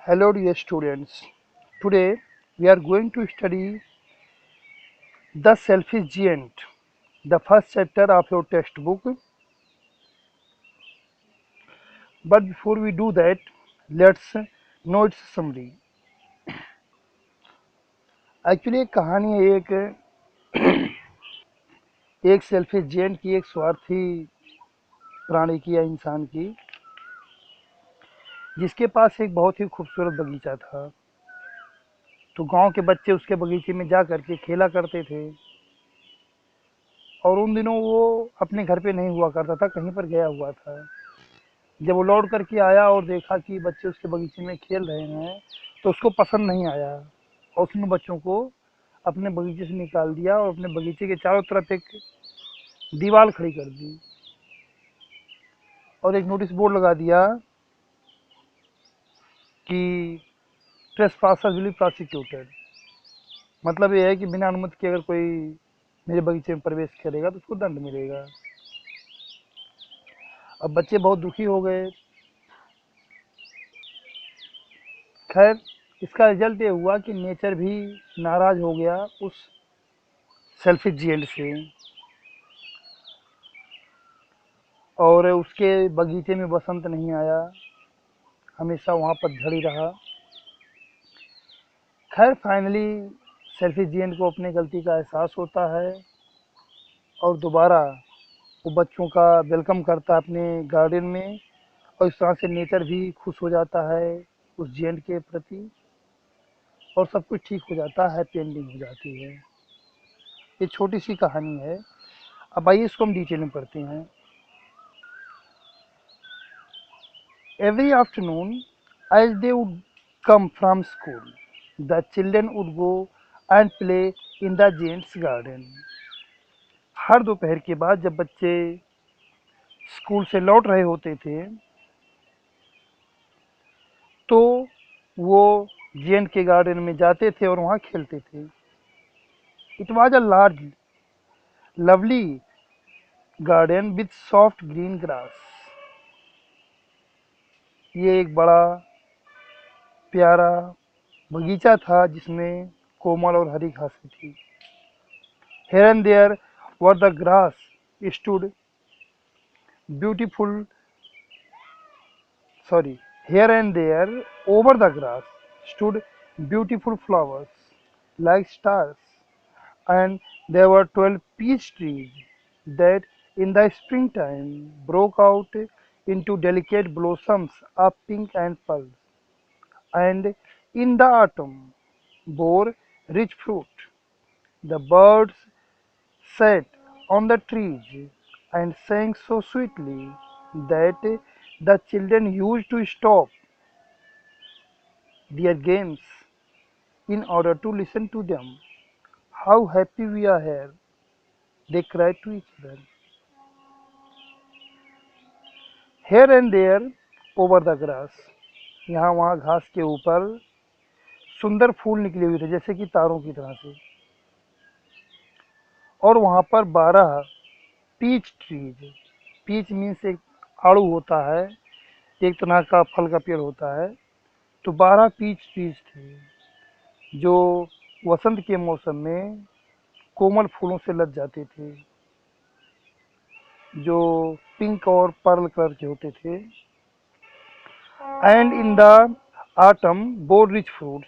Hello dear students. Today we are going to study The Selfish Giant, the first chapter of your textbook. But before we do that, let's know its summary. Actually एक कहानी है एक selfish gent की, एक स्वार्थी प्राणी की या इंसान की, जिसके पास एक बहुत ही खूबसूरत बगीचा था। तो गांव के बच्चे उसके बगीचे में जा करके खेला करते थे और उन दिनों वो अपने घर पे नहीं हुआ करता था, कहीं पर गया हुआ था। जब वो लौट करके आया और देखा कि बच्चे उसके बगीचे में खेल रहे हैं तो उसको पसंद नहीं आया और उसने बच्चों को अपने बगीचे से निकाल दिया और अपने बगीचे के चारों तरफ एक दीवार खड़ी कर दी और एक नोटिस बोर्ड लगा दिया कि ट्रेसपासर विल बी प्रोसिक्यूटेड। मतलब ये है कि बिना अनुमति के अगर कोई मेरे बगीचे में प्रवेश करेगा तो उसको दंड मिलेगा। अब बच्चे बहुत दुखी हो गए। खैर, इसका रिजल्ट ये हुआ कि नेचर भी नाराज हो गया उस सेल्फिश जेंट से और उसके बगीचे में बसंत नहीं आया, हमेशा वहाँ पतझड़ ही रहा। खैर फाइनली सेल्फिश जेंट को अपनी गलती का एहसास होता है और दोबारा वो बच्चों का वेलकम करता है अपने गार्डन में और इस तरह से नेचर भी खुश हो जाता है उस जेंट के प्रति और सब कुछ ठीक हो जाता है, हैप्पी एंडिंग हो जाती है। ये छोटी सी कहानी है। अब आइए इसको हम डिटेल में पढ़ते हैं। Every afternoon, as they would come from school, the children would go and play in the giant's garden. हर दोपहर के बाद जब बच्चे स्कूल से लौट रहे होते थे तो वो जेंट के गार्डन में जाते थे और वहाँ खेलते थे। It was a large lovely garden with soft green grass. ये एक बड़ा प्यारा बगीचा था जिसमें कोमल और हरी घासें थी। Here and there where the grass stood beautiful, sorry, here and there over the grass stood beautiful flowers like stars, and there were 12 peach trees that in the springtime broke out into delicate blossoms of pink and pearl, and in the autumn bore rich fruit. The birds sat on the trees and sang so sweetly that the children used to stop their games in order to listen to them. How happy we are here, they cried to each other. Here and there over the grass, यहाँ वहाँ घास के ऊपर सुंदर फूल निकले हुए थे जैसे कि तारों की तरह से, और वहाँ पर 12 पीच ट्रीज, पीच मीन्स एक आड़ू होता है, एक तरह का फल का पेड़ होता है। तो 12 पीच ट्रीज थे जो वसंत के मौसम में कोमल फूलों से लद जाते थे, जो पिंक और पर्ल कलर के होते थे। And in the autumn bore rich fruits,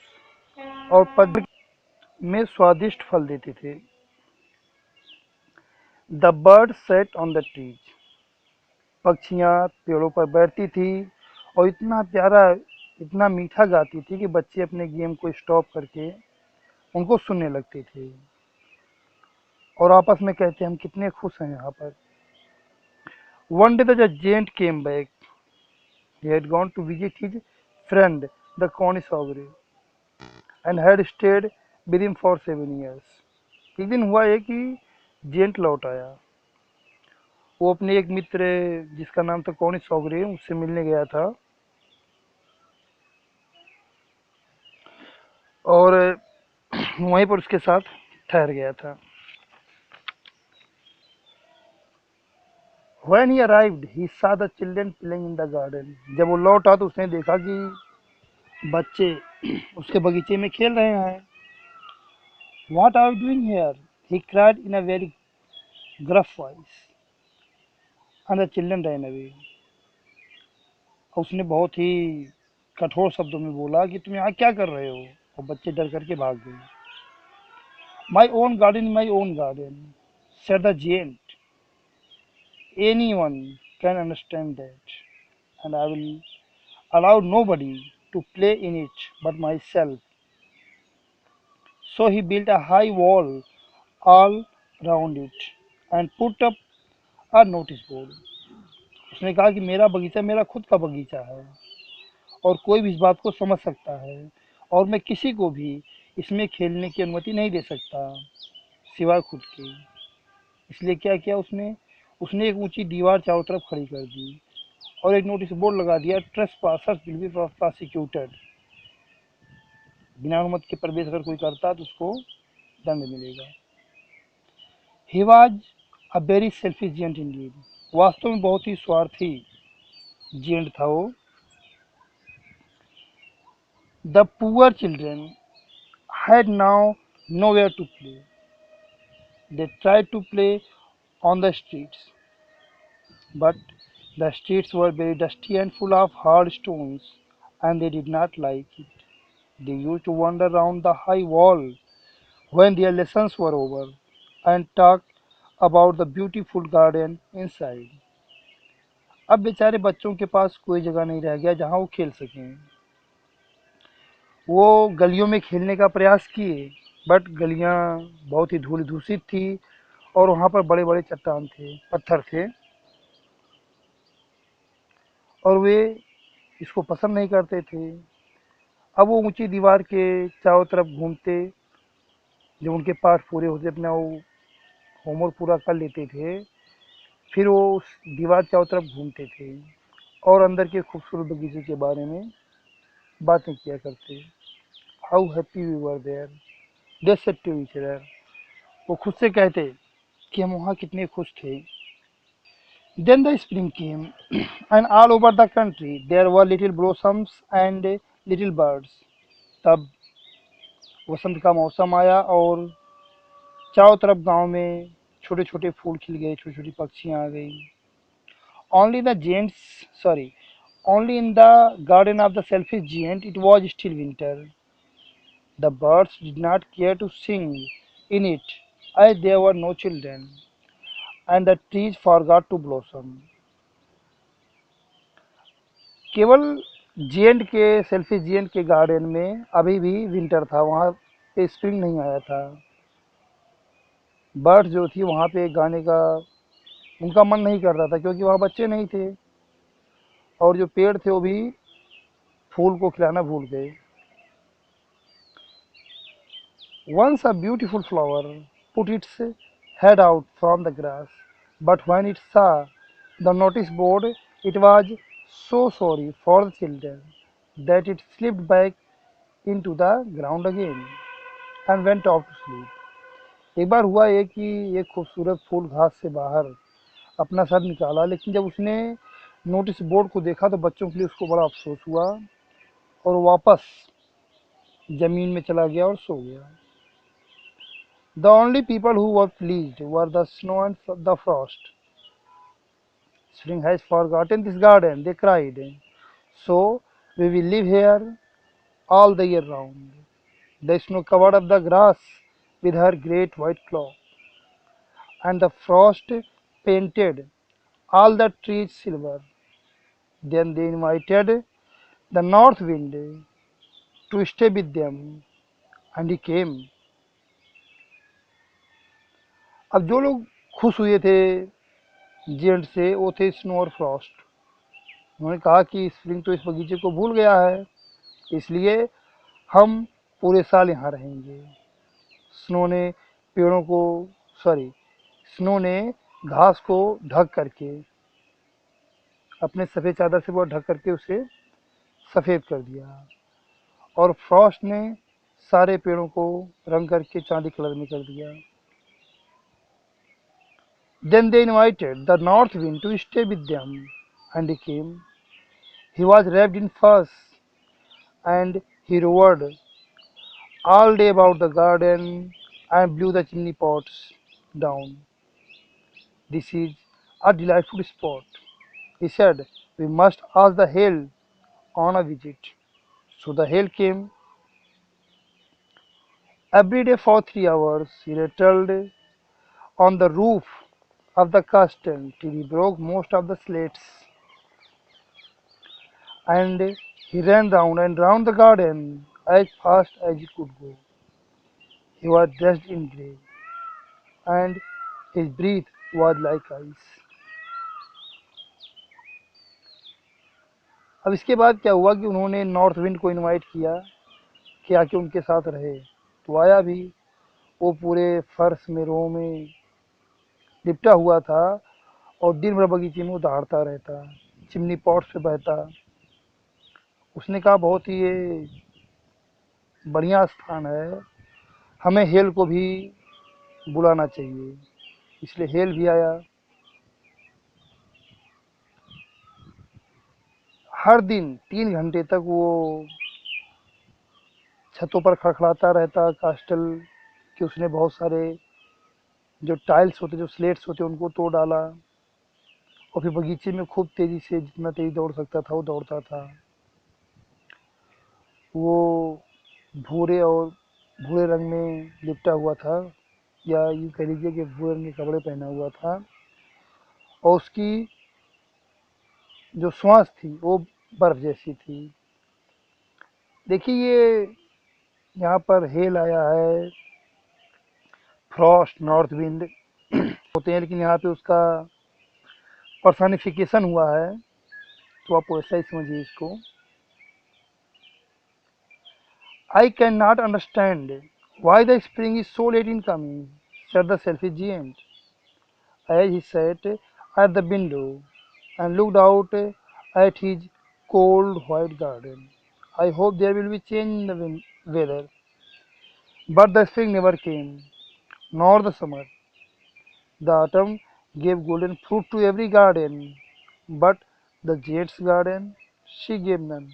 और पतझड़ में स्वादिष्ट फल देते थे। The bird set on the trees, पक्षियाँ पेड़ों पर बैठती थी और इतना प्यारा, इतना मीठा गाती थी कि बच्चे अपने गेम को स्टॉप करके उनको सुनने लगते थे और आपस में कहते हम कितने खुश हैं यहाँ पर। One day the giant came back. He had gone to visit his friend, the connoisseur, and had stayed with him for 7 years. एक दिन हुआ है कि जेंट लौट आया। वो अपने एक मित्र जिसका नाम था कौनिस सौगरे, उससे मिलने गया था और वहीं पर उसके साथ ठहर गया था। When he arrived, he saw the children playing in the garden. जब वो लौटा तो उसने देखा कि बच्चे उसके बगीचे में खेल रहे हैं। "What are you doing here?" he cried in a very gruff voice, and the children ran away. उसने बहुत ही कठोर शब्दों में बोला कि तुम यहाँ क्या कर रहे हो, और बच्चे डर करके भाग गए। My own garden," said the giant. "Anyone can understand that, and I will allow nobody to play in it but myself." So he built a high wall all round it and put up a notice board. उसने कहा कि मेरा बगीचा मेरा खुद का बगीचा है, और कोई भी इस बात को समझ सकता है, और मैं किसी को भी इसमें खेलने की अनुमति नहीं दे सकता सिवाय खुद के। इसलिए क्या किया उसने उसने एक ऊंची दीवार चारों तरफ खड़ी कर दी और एक नोटिस बोर्ड लगा दिया, "ट्रेसपासर्स विल बी प्रोसिक्यूटेड।" बिना अनुमति के प्रवेश अगर कोई करता है तो उसको दंड मिलेगा। He was a very selfish giant Indeed. वास्तव में बहुत ही स्वार्थी जियंट था वो। The poor children had now nowhere to play. They tried to play on the streets, but the streets were very dusty and full of hard stones, and they did not like it. They used to wander round the high wall when their lessons were over and talk about the beautiful garden inside. अब बेचारे बच्चों के पास कोई जगह नहीं रह गया जहां वो खेल सकें। वो गलियों में खेलने का प्रयास किए, बट गलियां बहुत ही धूल दूषित थी और वहाँ पर बड़े बड़े चट्टान थे, पत्थर थे, और वे इसको पसंद नहीं करते थे। अब वो ऊंची दीवार के चारों तरफ घूमते, जब उनके पाठ पूरे होते अपना वो होमवर्क पूरा कर लेते थे, फिर वो उस दीवार के चारों तरफ घूमते थे और अंदर के खूबसूरत बगीचे के बारे में बातें किया करते। How happy we were there, they said to each other. वो खुद से कहते कि हम वहाँ कितने खुश थे। Then the spring came, and all over the country there were little blossoms and little birds. तब वसंत का मौसम आया और चारों तरफ गांव में छोटे छोटे फूल खिल गए, छोटी छोटी पक्षियां आ गई। Only the giants, sorry, only in the garden of the selfish giant it was still winter. The birds did not care to sing in it, as there were no children, and the trees forgot to blossom. केवल जीएंट के selfie जीएंट के garden में अभी भी winter था, वहाँ पे spring नहीं आया था। बर्ड्स जो थी वहाँ पे गाने का उनका मन नहीं कर रहा था, क्योंकि वहाँ बच्चे नहीं थे, और जो पेड़ थे वो भी फूल को खिलाना भूल गए। Once a beautiful flower put its head out from the grass, but when it saw the notice board, it was so sorry for the children that it slipped back into the ground again and went off to sleep. एक बार हुआ ये कि एक खूबसूरत फूल घास से बाहर अपना सर निकाला, लेकिन जब उसने नोटिस बोर्ड को देखा तो बच्चों के लिए उसको बड़ा अफसोस हुआ और वापस जमीन में चला गया और सो गया। The only people who were pleased were the snow and the frost. "Spring has forgotten this garden," they cried. "So we will live here all the year round." The snow covered up the grass with her great white claw, and the frost painted all the trees silver. Then they invited the north wind to stay with them, and he came. अब जो लोग खुश हुए थे gent से, वो थे snow और फ्रॉस्ट। उन्होंने कहा कि स्प्रिंग तो इस बगीचे को भूल गया है, इसलिए हम पूरे साल यहाँ रहेंगे। स्नो ने पेड़ों को सॉरी स्नो ने घास को ढक करके, अपने सफ़ेद चादर से वो ढक करके उसे सफ़ेद कर दिया, और फ्रॉस्ट ने सारे पेड़ों को रंग करके चांदी कलर में कर दिया। Then they invited the north wind to stay with them, and he came. He was wrapped in furs and he roared all day about the garden and blew the chimney pots down. This is a delightful spot, he said. We must ask the hail on a visit. So the hail came every day for 3 hours. He rattled on the roof of the castle till he broke most of the slates, and he ran round and round the garden as fast as he could go. He was dressed in grey, and his breath was like ice. अब इसके बाद क्या हुआ कि उन्होंने north wind को invite किया कि आके उनके साथ रहे, तो आया भी। वो पूरे फर्श में रो में लिपटा हुआ था और दिन भर बगीचे में वो दहाड़ता रहता, चिमनी पॉट्स पे बहता। उसने कहा बहुत ही ये बढ़िया स्थान है, हमें हेल को भी बुलाना चाहिए। इसलिए हेल भी आया। हर दिन 3 घंटे तक वो छतों पर खड़खड़ाता रहता कास्टल कि उसने बहुत सारे जो टाइल्स होते, जो स्लेट्स होते, उनको तोड़ डाला। और फिर बगीचे में खूब तेजी से जितना तेज दौड़ सकता था वो दौड़ता था। वो भूरे और भूरे रंग में लिपटा हुआ था, या यूँ कह लीजिए कि भूरे रंग के कपड़े पहना हुआ था, और उसकी जो श्वास थी वो बर्फ जैसी थी। देखिए ये यहाँ पर हेल आया है, फ्रॉस्ट, नॉर्थ विंड होते हैं, लेकिन यहाँ पे उसका पर्सनिफिकेशन हुआ है, तो आप वैसा ही समझिए इसको। I cannot understand why the spring is so late in coming, said the selfish giant, as he sat at the window and looked out at his cold white garden. I hope there will be change in the weather. But the spring never came, nor the summer. The autumn gave golden fruit to every garden, but the giant's garden, she gave none.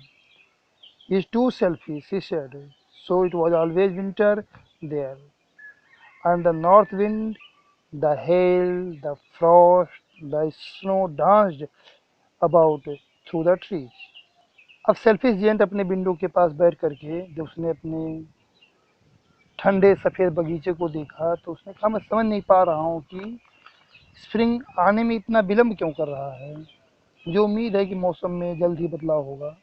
He is too selfish, he said. So it was always winter there. And the north wind, the hail, the frost, the snow danced about through the trees. अब selfish gent अपने window के पास बैठ करके जब उसने अपने ठंडे सफ़ेद बगीचे को देखा, तो उसने कहा मैं समझ नहीं पा रहा हूँ कि स्प्रिंग आने में इतना विलम्ब क्यों कर रहा है। मुझे उम्मीद है कि मौसम में जल्द ही बदलाव होगा,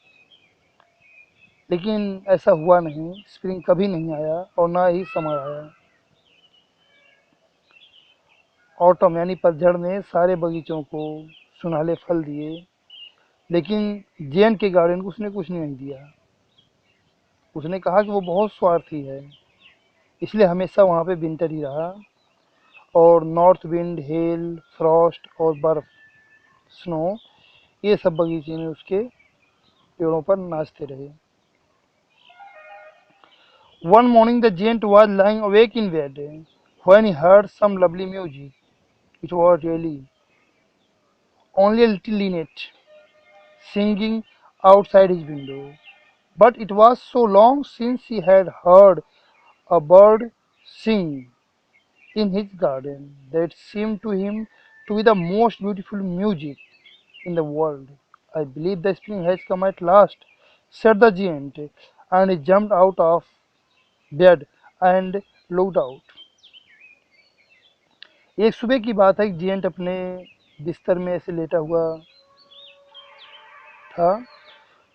लेकिन ऐसा हुआ नहीं। स्प्रिंग कभी नहीं आया और ना ही समर आया। ऑटम यानी पतझड़ ने सारे बगीचों को सुनहले फल दिए, लेकिन जेन के गार्डन को उसने कुछ नहीं दिया। उसने कहा कि वो बहुत स्वार्थी है, इसलिए हमेशा वहाँ पे विंटर ही रहा, और नॉर्थ विंड, हेल, फ्रॉस्ट और बर्फ, स्नो, ये सब बगीचे में उसके पेड़ों पर नाचते रहे। One morning the giant was lying awake in bed when he heard some lovely music. It was really only a little linnet singing outside his window. But it was so long since he had heard a bird sing in his garden that it seemed to him to be the most beautiful music in the world. I believe the spring has come at last, said the giant, and he jumped out of bed and looked out. एक सुबह की बात है, एक giant अपने बिस्तर में ऐसे लेटा हुआ था,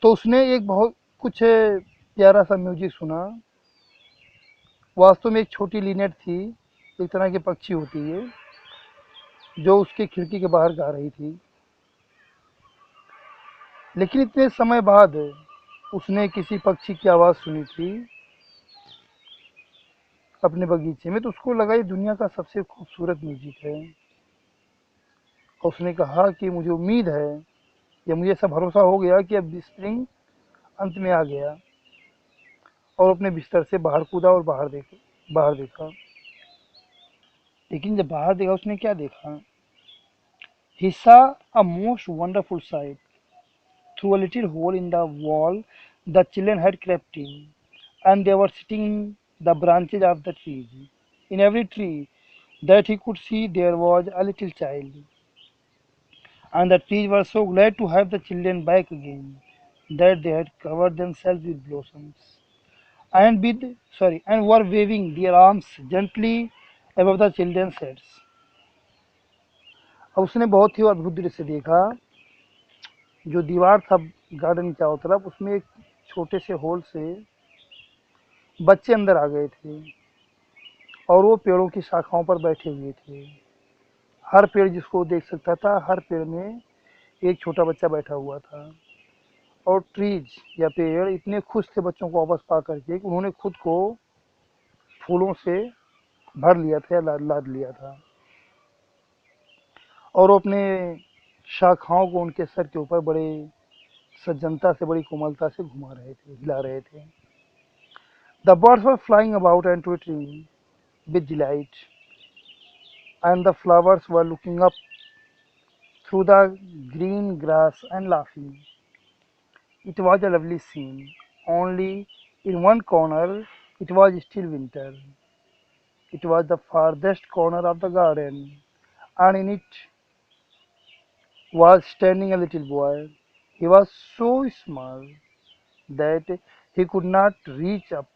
तो उसने एक बहुत कुछ प्यारा सा म्यूजिक सुना। वास्तव में एक छोटी लिनेट थी, एक तरह की पक्षी होती है, जो उसके खिड़की के बाहर गा रही थी। लेकिन इतने समय बाद उसने किसी पक्षी की आवाज़ सुनी थी अपने बगीचे में, तो उसको लगा ये दुनिया का सबसे खूबसूरत म्यूजिक है। और उसने कहा कि मुझे उम्मीद है, या मुझे ऐसा भरोसा हो गया कि अब स्प्रिंग अंत में आ गया। और अपने बिस्तर से बाहर कूदा और बाहर देखा। लेकिन जब बाहर देखा, उसने क्या देखा? He saw a most wonderful sight. Through a little hole in the wall The children had crept in, and they were sitting in the branches of the trees. In every tree that he could see there was a little child, and the trees were so glad to have the children back again that they had covered themselves with blossoms and were waving their arms gently above the children's heads. अब उसने बहुत ही अद्भुत दृश्य देखा। जो दीवार था garden के चारों तरफ, उसमें एक छोटे से होल से बच्चे अंदर आ गए थे और वो पेड़ों की शाखाओं पर बैठे हुए थे। हर पेड़ जिसको देख सकता था, हर पेड़ में एक छोटा बच्चा बैठा हुआ था। और ट्रीज या पेड़ इतने खुश थे बच्चों को वापस पा करके कि उन्होंने खुद को फूलों से भर लिया था या लाद लिया था, और वो अपने शाखाओं को उनके सर के ऊपर बड़े सज्जनता से, बड़ी कोमलता से घुमा रहे थे, हिला रहे थे। The birds were flying about and twittering with delight, and the flowers were looking up through the green grass and laughing. It was a lovely scene, only in one corner it was still winter. It was the farthest corner of the garden, and in it was standing a little boy. He was so small that he could not reach up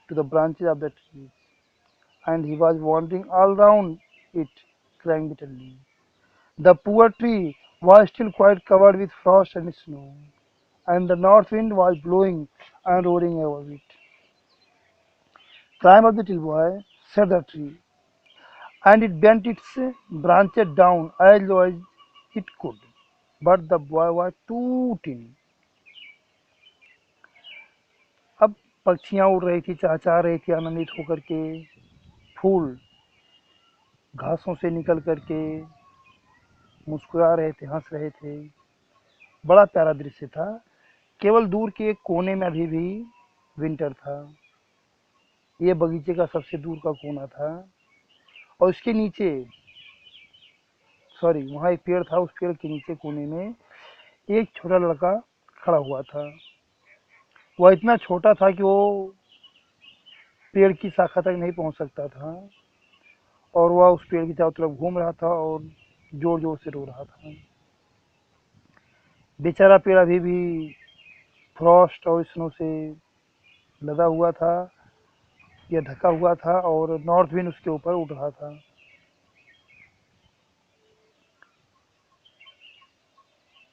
to the branches of the trees, and he was wandering all round it, crying bitterly. The poor tree was still quite covered with frost and snow, and the north wind was blowing and roaring over it. Climb up, little boy, said the tree, and it bent its branches down as low as it could. But the boy was too thin. अब पक्षियां उड़ रही थी, चहचहा रही थी आनंदित होकर के। फूल घासों से निकल करके मुस्कुरा रहे थे, हंस रहे थे। बड़ा प्यारा दृश्य था। केवल दूर के एक कोने में अभी भी विंटर था। ये बगीचे का सबसे दूर का कोना था, और उसके नीचे वहाँ एक पेड़ था। उस पेड़ के नीचे कोने में एक छोटा लड़का खड़ा हुआ था। वह इतना छोटा था कि वो पेड़ की शाखा तक नहीं पहुंच सकता था, और वह उस पेड़ की चारों तरफ घूम रहा था और जोर जोर से रो रहा था। बेचारा पेड़ अभी भी फ्रॉस्ट और स्नो से लदा हुआ था या ढका हुआ था, और नॉर्थ विंड उसके ऊपर उड़ रहा था।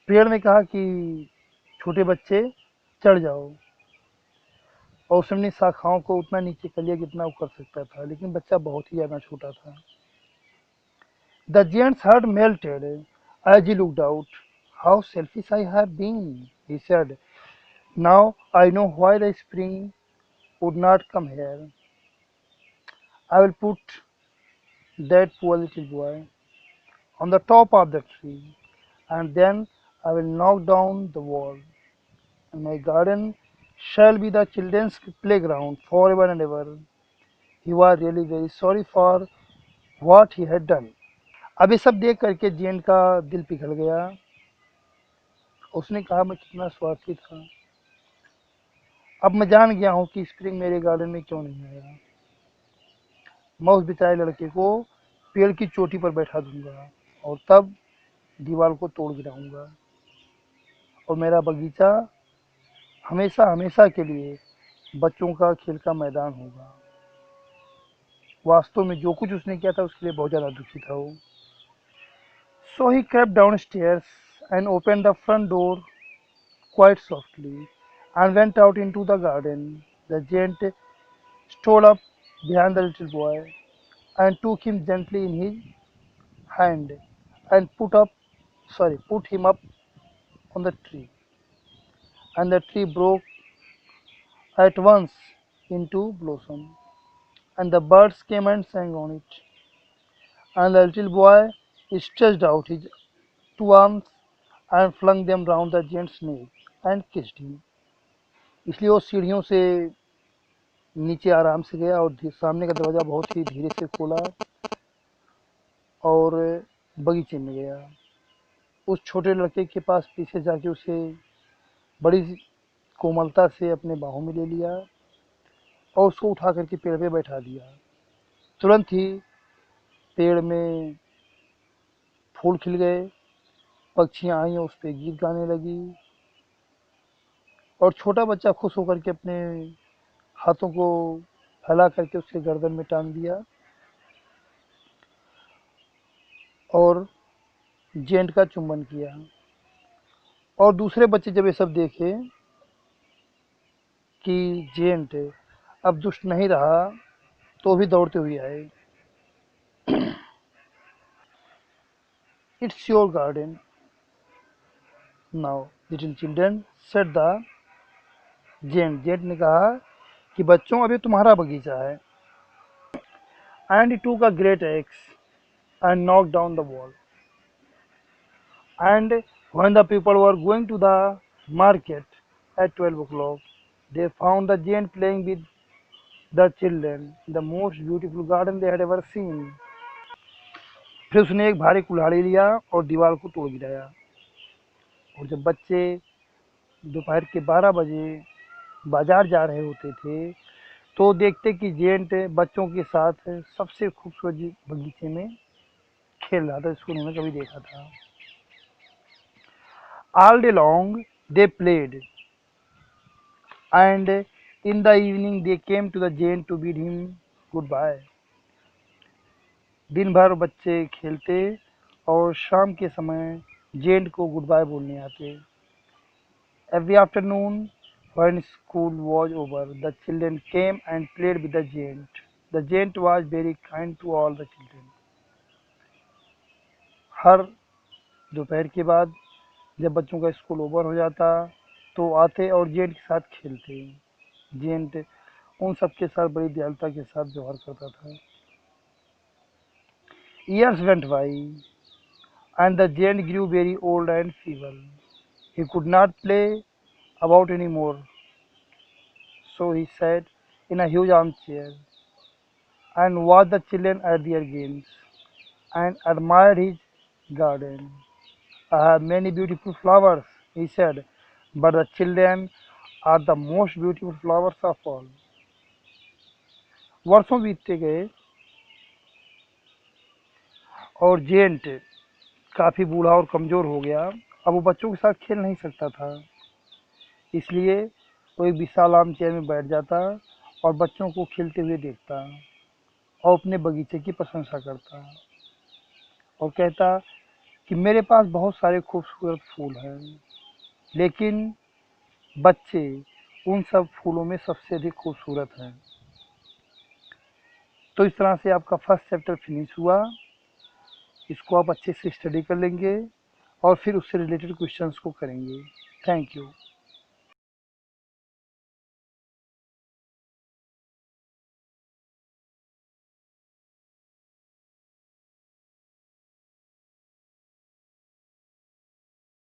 पेड़ ने कहा कि छोटे बच्चे चढ़ जाओ, और उसने अपनी शाखाओं को उतना नीचे कर लिया जितना वो कर सकता था, लेकिन बच्चा बहुत ही ज़्यादा छोटा था। The giant's heart melted as he looked out. How selfish I have been, he said. Now I know why the spring would not come here. I will put that poor little boy on the top of the tree, and then I will knock down the wall, and my garden shall be the children's playground forever and ever. He was really very sorry for what he had done. अब ये सब देख करके जेन का दिल पिघल गया। उसने कहा, मैं कितना स्वार्थी था। अब मैं जान गया हूँ कि स्प्रिंग मेरे गार्डन में क्यों नहीं आया। मैं उस बेचारे लड़के को पेड़ की चोटी पर बैठा दूंगा, और तब दीवार को तोड़ गिराऊंगा, और मेरा बगीचा हमेशा हमेशा के लिए बच्चों का खेल का मैदान होगा। वास्तव में जो कुछ उसने किया था उसके लिए बहुत ज़्यादा दुखी था वो। So he crept downstairs and opened the front door quite softly and went out into the garden. The giant stole up behind the little boy and took him gently in his hand and put him up on the tree. And the tree broke at once into blossom, and the birds came and sang on it. And the little boy stretched out his two arms and flung them round the giant's neck and kissed him. इसलिए वो सीढ़ियों से नीचे आराम से गया और सामने का दरवाज़ा बहुत ही धीरे से खोला और बगीचे में गया। उस छोटे लड़के के पास पीछे जाके उसे बड़ी कोमलता से अपने बाहों में ले लिया और उसको उठा करके पेड़ पे बैठा दिया। तुरंत ही पेड़ में फूल खिल गए, पक्षियाँ आई उस पे गीत गाने लगी और छोटा बच्चा खुश होकर के अपने हाथों को फैला करके उसके गर्दन में टांग दिया और जेंट का चुंबन किया। और दूसरे बच्चे जब ये सब देखे कि जेंट अब दुष्ट नहीं रहा तो भी दौड़ते हुए आए। It's your garden now little children, said the giant. Giant ने कहा कि बच्चों अभी तुम्हारा बगीचा है। एंड ही टूक a great x and knocked down the wall. And when the people were going to the market at 12 o'clock, they found the giant playing with the children in the most beautiful garden they had ever seen. फिर उसने एक भारी कुल्हाड़ी लिया और दीवार को तोड़ गिराया। और जब बच्चे दोपहर के 12 बजे बाजार जा रहे होते थे तो देखते कि जेंट बच्चों के साथ सबसे खूबसूरत बगीचे में खेल रहा था, इसको उन्होंने कभी देखा था। All day long they played, and in the evening they came to the giant to bid him goodbye. दिन भर बच्चे खेलते और शाम के समय जेंट को गुड बाय बोलने आते। Every afternoon when school was over, the children came and played with the giant. The giant was very kind to all the children. हर दोपहर के बाद जब बच्चों का स्कूल ओवर हो जाता तो आते और जेंट के साथ खेलते। जेंट उन सबके साथ बड़ी दयालुता के साथ व्यवहार करता था। Years went by, and the giant grew very old and feeble. He could not play about anymore, so he sat in a huge armchair and watched the children at their games and admired his garden. I have many beautiful flowers, he said, but the children are the most beautiful flowers of all. वर्षों बीतते गए और gent काफ़ी बूढ़ा और कमज़ोर हो गया। अब वो बच्चों के साथ खेल नहीं सकता था, इसलिए वो एक विशाल आम चेयर में बैठ जाता और बच्चों को खेलते हुए देखता और अपने बगीचे की प्रशंसा करता और कहता कि मेरे पास बहुत सारे खूबसूरत फूल हैं, लेकिन बच्चे उन सब फूलों में सबसे अधिक खूबसूरत हैं। तो इस तरह से आपका फर्स्ट चैप्टर फिनिश हुआ। इसको आप अच्छे से स्टडी कर लेंगे और फिर उससे रिलेटेड क्वेश्चंस को करेंगे। Thank you.